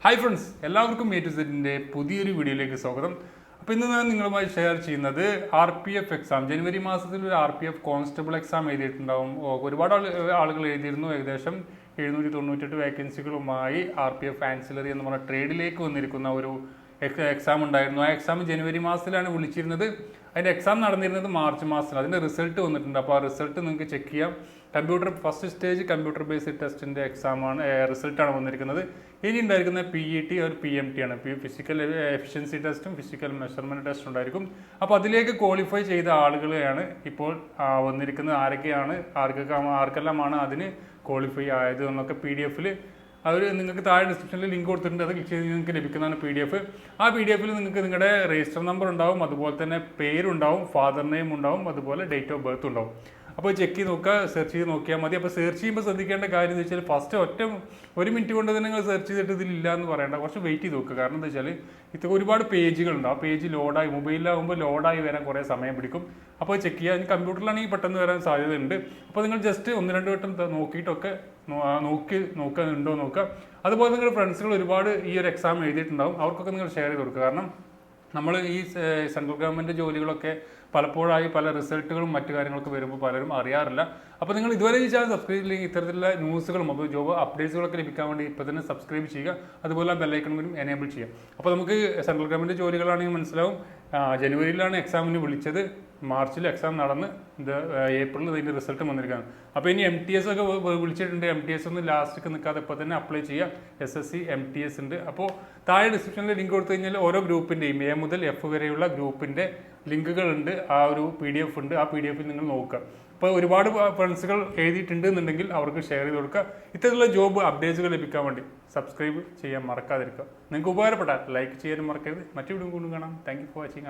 Hi friends, എല്ലാവർക്കും A to സെറ്റിൻ്റെ പുതിയൊരു വീഡിയോയിലേക്ക് സ്വാഗതം. അപ്പോൾ ഇന്ന് ഞാൻ നിങ്ങളുമായി ഷെയർ ചെയ്യുന്നത് RPF എക്സാം. ജനുവരി മാസത്തിൽ ഒരു RPF കോൺസ്റ്റബിൾ എക്സാം എഴുതിയിട്ടുണ്ടാവും. ഒരുപാട് ആളുകൾ എഴുതിയിരുന്നു. ഏകദേശം 798 വേക്കൻസികളുമായി RPF ആൻസിലറി എന്ന് പറഞ്ഞ ട്രേഡിലേക്ക് വന്നിരിക്കുന്ന ഒരു എക്സാം ഉണ്ടായിരുന്നു. ആ എക്സാം ജനുവരി മാസത്തിലാണ് വിളിച്ചിരുന്നത്. അതിൻ്റെ എക്സാം നടന്നിരുന്നത് മാർച്ച് മാസത്തിൽ. അതിൻ്റെ റിസൾട്ട് വന്നിട്ടുണ്ട്. അപ്പോൾ ആ റിസൾട്ട് നിങ്ങൾക്ക് ചെക്ക് ചെയ്യാം. ഫസ്റ്റ് സ്റ്റേജ് കമ്പ്യൂട്ടർ ബേസ്ഡ് ടെസ്റ്റിൻ്റെ എക്സാമാണ്, റിസൾട്ടാണ് വന്നിരിക്കുന്നത്. ഇനി ഉണ്ടായിരിക്കുന്ന PET ഒരു PMT ആണ്. ഫിസിക്കൽ എഫിഷ്യൻസി ടെസ്റ്റും ഫിസിക്കൽ മെഷർമെൻറ്റ് ടെസ്റ്റും ഉണ്ടായിരിക്കും. അപ്പോൾ അതിലേക്ക് ക്വാളിഫൈ ചെയ്ത ആളുകളെയാണ് ഇപ്പോൾ വന്നിരിക്കുന്നത്. ആർക്കെല്ലാമാണ് അതിന് ക്വാളിഫൈ ആയത് എന്നൊക്കെ PDF അവർ നിങ്ങൾക്ക് താഴെ ഡിസ്ക്രിപ്ഷനിൽ ലിങ്ക് കൊടുത്തിട്ടുണ്ട്. അത് ക്ലിക്ക് ചെയ്ത് നിങ്ങൾക്ക് ലഭിക്കുന്നതാണ് PDF. ആ PDF നിങ്ങൾക്ക് നിങ്ങളുടെ രജിസ്റ്റർ നമ്പർ ഉണ്ടാവും, അതുപോലെ തന്നെ പേരുണ്ടാവും, ഫാദർ നെയിം ഉണ്ടാവും, അതുപോലെ ഡേറ്റ് ഓഫ് ബർത്ത് ഉണ്ടാവും. അപ്പോൾ ചെക്ക് ചെയ്ത് നോക്കുക, സെർച്ച് ചെയ്ത് നോക്കിയാൽ മതി. അപ്പോൾ സെർച്ച് ചെയ്യുമ്പോൾ ശ്രദ്ധിക്കേണ്ട കാര്യം എന്ന് വെച്ചാൽ ഫസ്റ്റ് ഒരു മിനിറ്റ് കൊണ്ട് തന്നെ നിങ്ങൾ സെർച്ച് ചെയ്തിട്ട് ഇതിലില്ല എന്ന് പറയേണ്ട, കുറച്ച് വെയിറ്റ് ചെയ്ത് നോക്കുക. കാരണം എന്താ വെച്ചാൽ ഇത് ഒരുപാട് പേജുകളുണ്ട്. ആ പേജ് ലോഡായി, മൊബൈലിലാകുമ്പോൾ ലോഡായി വരാൻ കുറേ സമയം പിടിക്കും. അപ്പോൾ ചെക്ക് ചെയ്യുക. ഇനി കമ്പ്യൂട്ടറിലാണെങ്കിൽ പെട്ടെന്ന് വരാൻ സാധ്യതയുണ്ട്. അപ്പോൾ നിങ്ങൾ ജസ്റ്റ് 1-2 വട്ടം നോക്കിയിട്ടൊക്കെ നോക്കുന്നുണ്ടോ നോക്കുക. അതുപോലെ നിങ്ങളുടെ ഫ്രണ്ട്സുകൾ ഒരുപാട് ഈ ഒരു എക്സാം എഴുതിയിട്ടുണ്ടാവും. അവർക്കൊക്കെ നിങ്ങൾ ഷെയർ ചെയ്ത് കൊടുക്കുക. കാരണം നമ്മൾ ഈ സെൻട്രൽ ഗവൺമെൻറ് ജോലികളൊക്കെ പലപ്പോഴായി പല റിസൾട്ടുകളും മറ്റു കാര്യങ്ങളൊക്കെ വരുമ്പോൾ പലരും അറിയാറില്ല. അപ്പോൾ നിങ്ങൾ ഇതുവരെ ഈ ചാനൽ സബ്സ്ക്രൈബ് ചെയ്യില്ലെങ്കിൽ ഇത്തരത്തിലുള്ള ന്യൂസുകളും അപ്പോൾ ജോബ് അപ്ഡേറ്റ്സുകളൊക്കെ ലഭിക്കാൻ വേണ്ടി ഇപ്പോൾ തന്നെ സബ്സ്ക്രൈബ് ചെയ്യുക. അതുപോലെ ബെല്ലൈക്കൺ കൂടി എനേബിൾ ചെയ്യുക. അപ്പോൾ നമുക്ക് സെൻട്രൽ ഗവൺമെൻറ് ജോലികളാണെങ്കിൽ മനസ്സിലാവും. ജനുവരിയിലാണ് എക്സാമിന് വിളിച്ചത്, മാർച്ചിൽ എക്സാം നടന്ന് ഏപ്രിലിൽ ഇതിൻ്റെ റിസൾട്ട് വന്നിരിക്കുകയാണ്. അപ്പോൾ ഇനി MTS ഒക്കെ വിളിച്ചിട്ടുണ്ട്. MTS ഒന്നും ലാസ്റ്റൊക്കെ നിൽക്കാതെ ഇപ്പോൾ തന്നെ അപ്ലൈ ചെയ്യുക. SSC MTS ഉണ്ട്. അപ്പോൾ താഴെ ഡിസ്ക്രിപ്ഷനിൽ ലിങ്ക് കൊടുത്തു കഴിഞ്ഞാൽ ഓരോ ഗ്രൂപ്പിൻ്റെയും A മുതൽ F വരെയുള്ള ഗ്രൂപ്പിൻ്റെ ലിങ്കുകളുണ്ട്. ആ ഒരു PDF ഉണ്ട്. ആ PDF നിങ്ങൾ നോക്കുക. അപ്പോൾ ഒരുപാട് ഫ്രണ്ട്സുകൾ എഴുതിയിട്ടുണ്ട് എന്നുണ്ടെങ്കിൽ അവർക്ക് ഷെയർ ചെയ്ത് കൊടുക്കുക. ഇത്തരത്തിലുള്ള ജോബ് അപ്ഡേറ്റ്സുകൾ ലഭിക്കാൻ വേണ്ടി സബ്സ്ക്രൈബ് ചെയ്യാൻ മറക്കാതിരിക്കുക. നിങ്ങൾക്ക് ഉപകാരപ്പെട്ടാൽ ലൈക്ക് ചെയ്യാനും മറക്കരുത്. മറ്റു വീഡിയോ കൊണ്ടും കാണാം. Thank you for watching.